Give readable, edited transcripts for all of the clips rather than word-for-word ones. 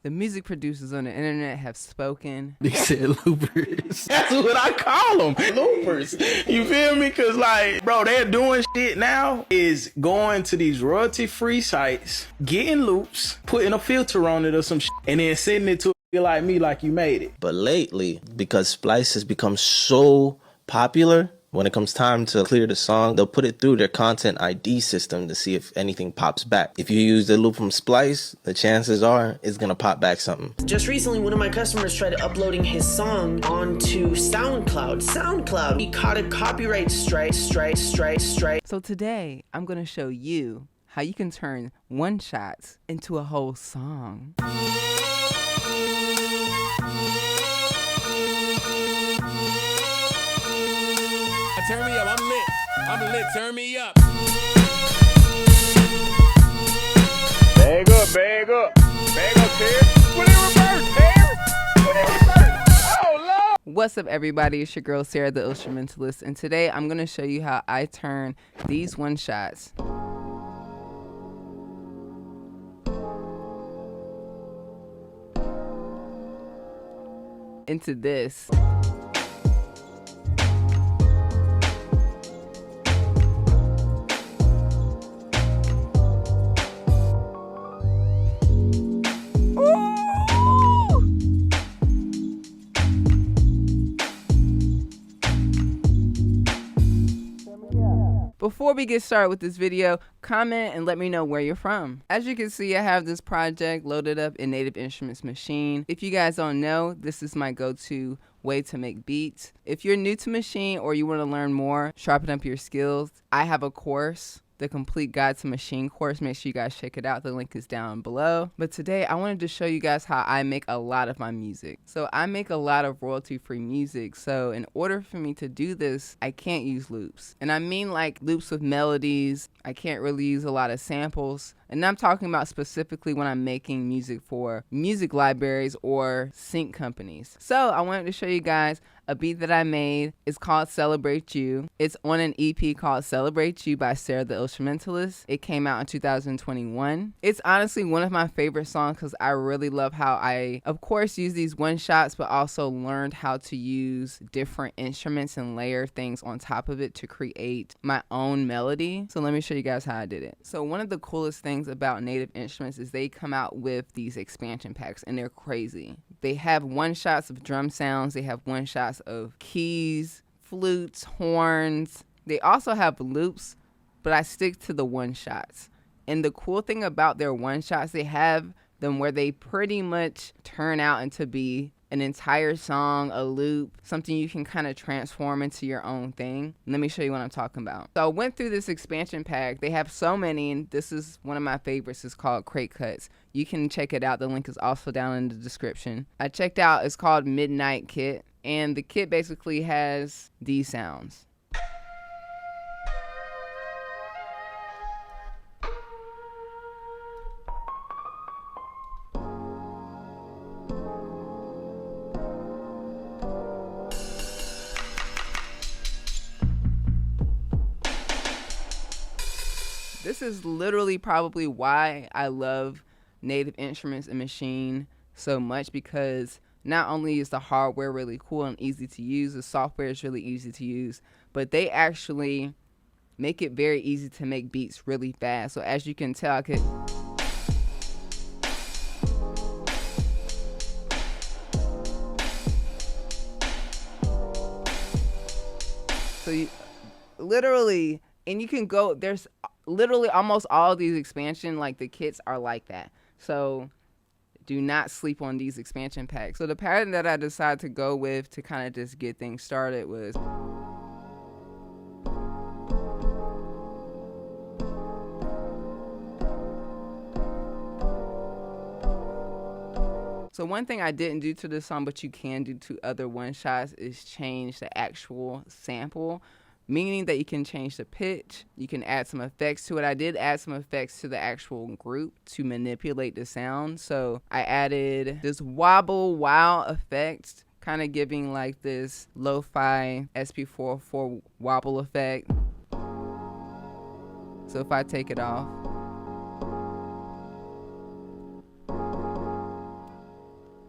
The music producers on the internet have spoken. They said loopers. That's what I call them, loopers. You feel me? Cause like, bro, they're doing shit now is going to these royalty-free sites, getting loops, putting a filter on it or some shit, and then sending it to a like me like you made it. But lately, because Splice has become so popular, when it comes time to clear the song, they'll put it through their content ID system to see if anything pops back. If you use the loop from Splice, the chances are it's gonna pop back something. Just recently, one of my customers tried uploading his song onto SoundCloud. He caught a copyright strike. So today, I'm gonna show you how you can turn one-shots into a whole song. Turn me up, I'm lit, turn me up. Bag up, Terry. Put it in reverse, Terry. Put it in reverse. Oh, Lord. What's up, everybody? It's your girl, Sarah, the Illstrumentalist, and today I'm going to show you how I turn these one-shots into this. Before we get started with this video, comment and let me know where you're from. As you can see, I have this project loaded up in Native Instruments Maschine. If you guys don't know, this is my go-to way to make beats. If you're new to Maschine or you want to learn more, sharpen up your skills, I have a course, the Complete Guide to Maschine course. Make sure you guys check it out. The link is down below. But today I wanted to show you guys how I make a lot of my music. So I make a lot of royalty-free music. So in order for me to do this, I can't use loops. And I mean like loops with melodies. I can't really use a lot of samples. And I'm talking about specifically when I'm making music for music libraries or sync companies. So I wanted to show you guys a beat that I made. It's called Celebrate You. It's on an EP called Celebrate You by Sarah the Illstrumentalist. It came out in 2021. It's honestly one of my favorite songs because I really love how I, of course, use these one-shots, but also learned how to use different instruments and layer things on top of it to create my own melody. So let me show you guys how I did it. So one of the coolest things about Native Instruments is they come out with these expansion packs and they're crazy. They have one-shots of drum sounds. They have one-shots of keys, flutes, horns. They also have loops, but I stick to the one-shots. And the cool thing about their one-shots, they have them where they pretty much turn out into be an entire song, a loop, something you can kind of transform into your own thing. Let me show you what I'm talking about. So I went through this expansion pack. They have so many, and this is one of my favorites. It's called Crate Cuts. You can check it out. The link is also down in the description. I checked out, it's called Midnight Kit, and the kit basically has these sounds. This is literally probably why I love Native Instruments and Maschine so much, because not only is the hardware really cool and easy to use, the software is really easy to use, but they actually make it very easy to make beats really fast. So as you can tell, I could... So you literally, and you can go, there's literally almost all of these expansion, like the kits are like that. So do not sleep on these expansion packs. So the pattern that I decided to go with to kind of just get things started was... So one thing I didn't do to this song, but you can do to other one-shots, is change the actual sample, meaning that you can change the pitch, you can add some effects to it. I did add some effects to the actual group to manipulate the sound. So I added this wobble wow effect, kind of giving like this lo-fi SP4 wobble effect. So if I take it off,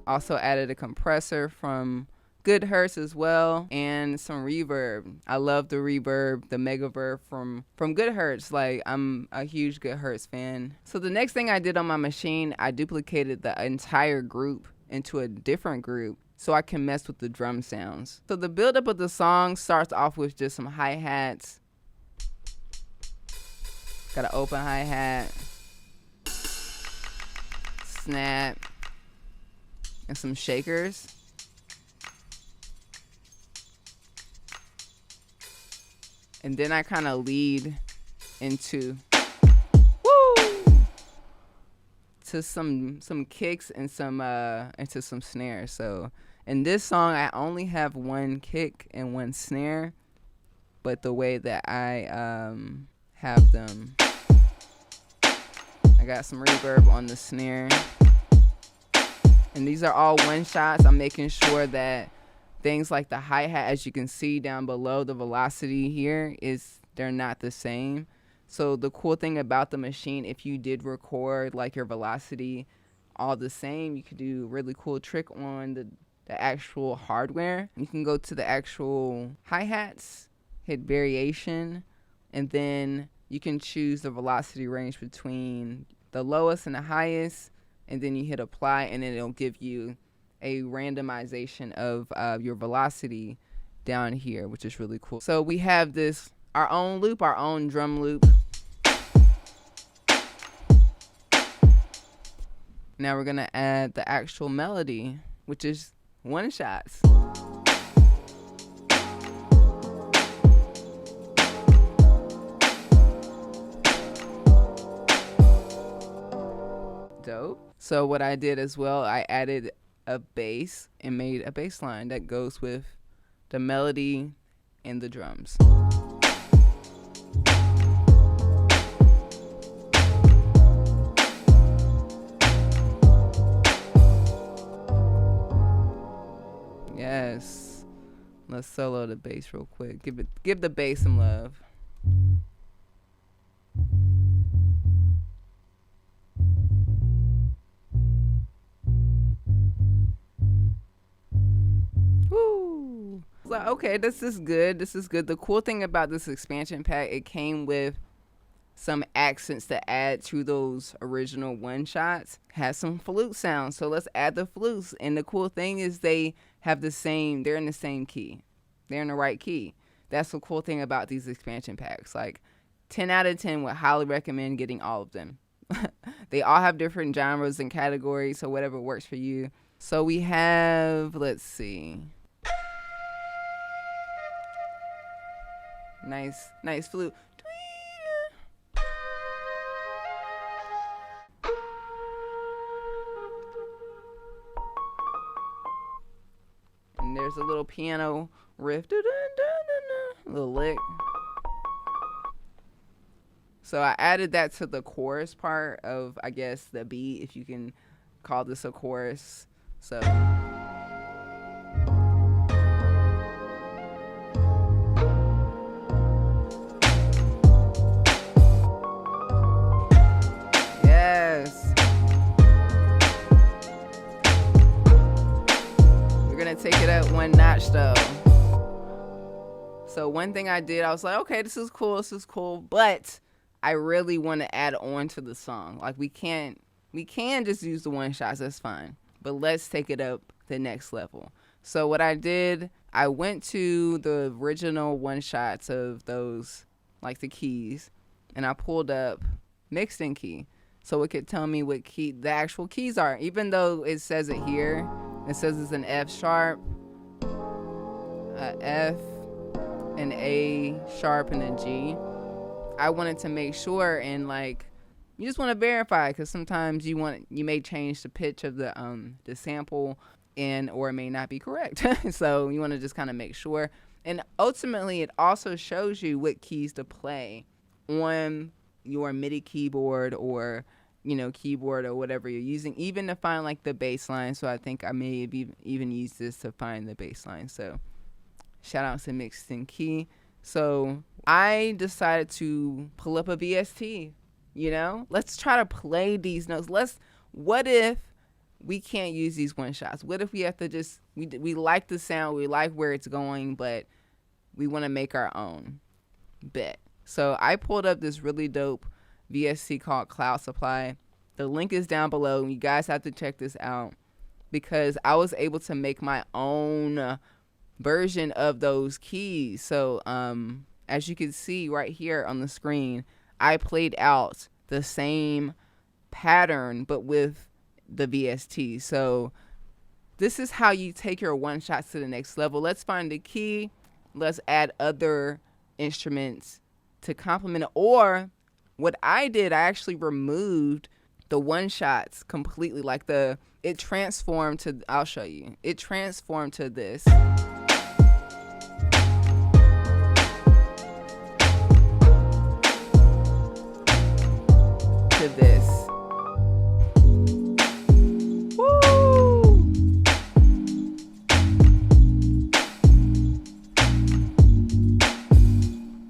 Also added a compressor from Good Hertz as well, and some reverb. I love the reverb, the megaverb from Good Hertz. Like, I'm a huge Good Hertz fan. So the next thing I did on my machine, I duplicated the entire group into a different group so I can mess with the drum sounds. So the buildup of the song starts off with just some hi-hats. Got an open hi-hat, snap, and some shakers. And then I kind of lead into to some kicks and into some snares. So in this song, I only have one kick and one snare, but the way that I have them, I got some reverb on the snare, and these are all one shots. I'm making sure that things like the hi-hat, as you can see down below, the velocity here they're not the same. So the cool thing about the machine, if you did record like your velocity all the same, you could do a really cool trick on the actual hardware. You can go to the actual hi-hats, hit variation, and then you can choose the velocity range between the lowest and the highest, and then you hit apply, and then it'll give you a randomization of your velocity down here, which is really cool. So we have this, our own loop, our own drum loop. Now we're gonna add the actual melody, which is one shots. Dope. So what I did as well, I added a bass and made a bass line that goes with the melody and the drums. Yes. Let's solo the bass real quick. Give the bass some love. Woo! Like, okay, this is good. This is good. The cool thing about this expansion pack, it came with some accents to add to those original one shots. Has some flute sounds, so let's add the flutes. And the cool thing is they're in the same key. They're in the right key. That's the cool thing about these expansion packs. Like 10 out of 10 would highly recommend getting all of them. They all have different genres and categories, so whatever works for you. So we have, let's see. Nice flute. And there's a little piano riff, a little lick. So I added that to the chorus part of, I guess, the beat, if you can call this a chorus. So yes, we're gonna take it up one notch though. So one thing I did, I was like, okay, this is cool, but I really want to add on to the song. Like we can just use the one shots, that's fine. But let's take it up the next level. So what I did, I went to the original one shots of those, like the keys, and I pulled up mixed in key. So it could tell me what key the actual keys are. Even though it says it here, it says it's an F sharp, a F, an A sharp, and a G. I wanted to make sure, and like, you just want to verify, because sometimes you may change the pitch of the sample, or it may not be correct. So you want to just kind of make sure. And ultimately, it also shows you what keys to play on your MIDI keyboard or keyboard or whatever you're using, even to find like the bass line. So I think I may have even used this to find the bass line. So shout out to Mixed in Key. So I decided to pull up a VST. Let's try to play these notes. What if we can't use these one shots? What if we have to just, we like the sound, we like where it's going, but we want to make our own? Bet. So I pulled up this really dope VST called Cloud Supply. The link is down below. You guys have to check this out because I was able to make my own version of those keys. So as you can see right here on the screen, I played out the same pattern but with the VST. So this is how you take your one shots to the next level. Let's find the key. Let's add other instruments to complement it. Or what I did, I actually removed the one shots completely. Like it transformed to, I'll show you. It transformed to this. To this.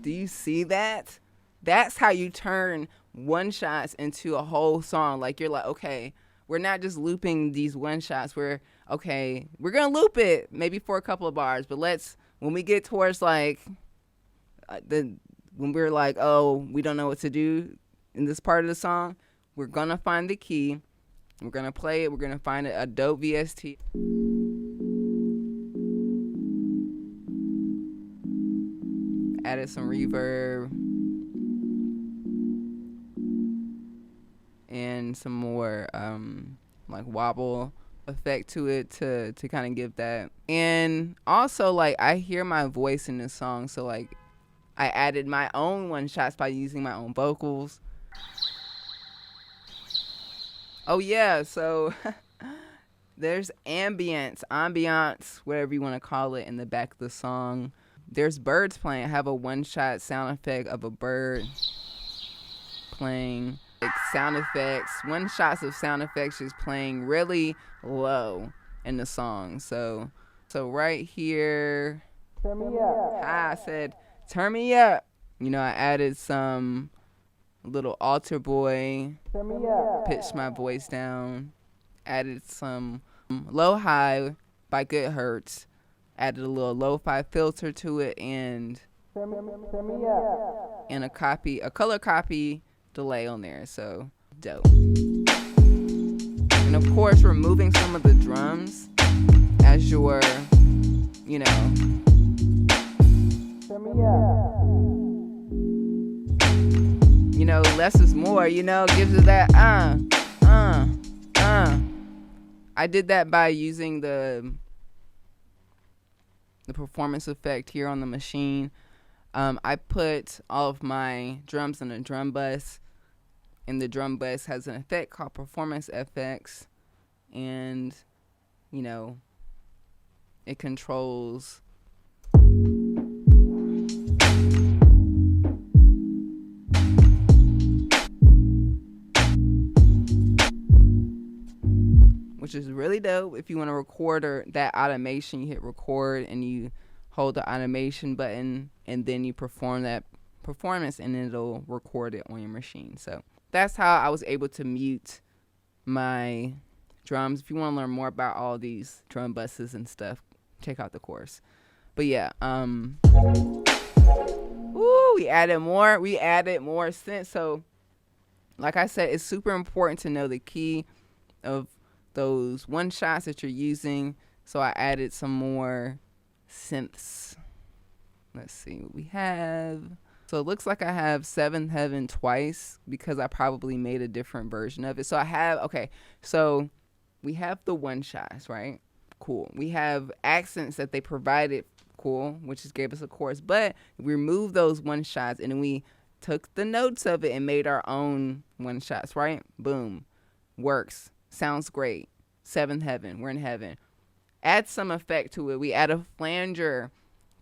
Do you see that? That's how you turn one shots into a whole song. Like you're like, okay, we're not just looping these one shots. We're gonna loop it maybe for a couple of bars, but when we get towards like when we're like, oh, we don't know what to do in this part of the song, we're gonna find the key. We're gonna play it. We're gonna find a dope VST. Added some reverb and some more like wobble effect to it to kind of give that. And also, like, I hear my voice in this song, so like I added my own one shots by using my own vocals. Oh yeah, so there's ambiance, whatever you want to call it, in the back of the song. There's birds playing. I have a one-shot sound effect of a bird playing. Like sound effects, one shots of sound effects just playing really low in the song. So right here, turn me up. I said, turn me up. You know, I added some little altar boy, turn me up. Pitched my voice down, added some low high by Good Hertz. Added a little lo-fi filter to it and a color copy delay on there. So dope. And of course, removing some of the drums as you're, you know, less is more. You know, gives it that I did that by using the performance effect here on the machine. I put all of my drums in a drum bus, and the drum bus has an effect called Performance FX, and you know, it controls which is really dope. If you want to record or that automation, you hit record and you hold the automation button and then you perform that performance and it'll record it on your machine. So that's how I was able to mute my drums. If you want to learn more about all these drum buses and stuff, check out the course. But yeah, we added more synth. So like I said, it's super important to know the key of those one shots that you're using. So I added some more synths. Let's see what we have. So it looks like I have Seventh Heaven twice because I probably made a different version of it. So I have, okay, so we have the one shots, right? Cool. We have accents that they provided, cool, which just gave us a chorus, but we removed those one shots and then we took the notes of it and made our own one shots, right? Boom. Works. Sounds great. Seventh Heaven. We're in heaven. Add some effect to it. We add a flanger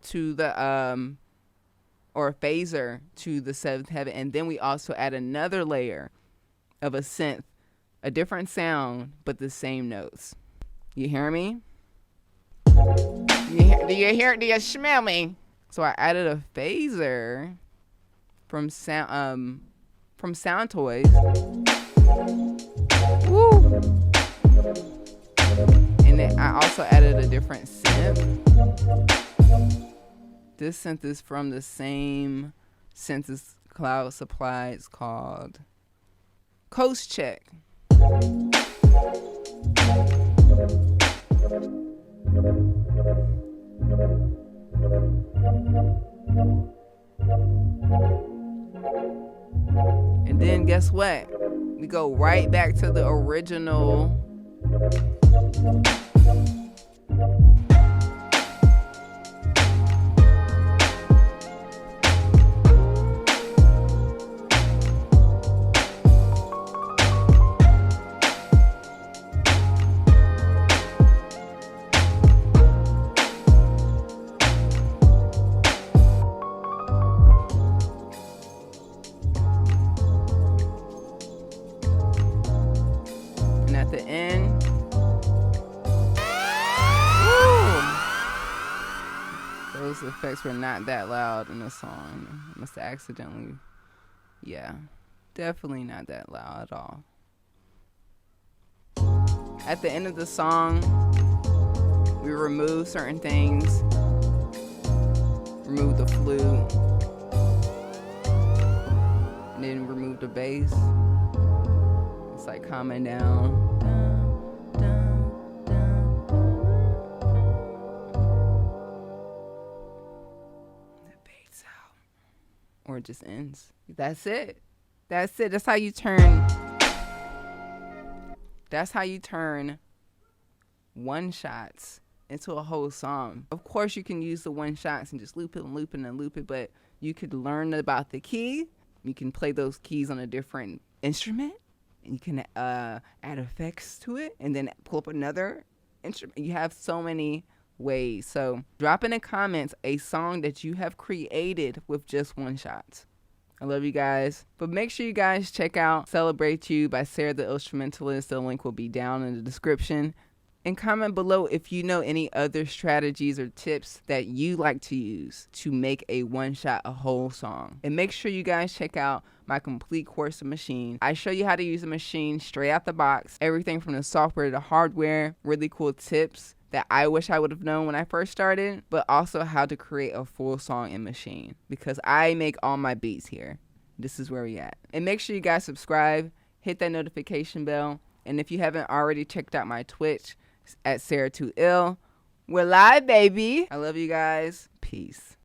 to the or a phaser to the Seventh Heaven, and then we also add another layer of a synth, a different sound, but the same notes. You hear me? Do you hear it? Do you smell me? So I added a phaser from Sound Toys. Woo! I also added a different synth. This synth is from the same synthesis Cloud Supply. It's called Coast Check. And then guess what? We go right back to the original. At the end, those effects were not that loud in the song. I must have accidentally, definitely not that loud at all. At the end of the song, we remove certain things, remove the flute, and then remove the bass. It's like calming down. It fades out. Or it just ends. That's it. That's it. That's how you turn. That's how you turn one shots into a whole song. Of course, you can use the one shots and just loop it and loop it and loop it, but you could learn about the key. You can play those keys on a different instrument. You can add effects to it and then pull up another instrument. You have so many ways. So drop in the comments a song that you have created with just one shot. I love you guys. But make sure you guys check out Celebrate You by Sarah the Illstrumentalist. The link will be down in the description. And comment below if you know any other strategies or tips that you like to use to make a one shot, a whole song. And make sure you guys check out my complete course of Maschine. I show you how to use a Maschine straight out the box, everything from the software to the hardware, really cool tips that I wish I would have known when I first started, but also how to create a full song in Maschine because I make all my beats here. This is where we at. And make sure you guys subscribe, hit that notification bell, and if you haven't already checked out my Twitch at Sarah2Ill, we're live, baby. I love you guys. Peace.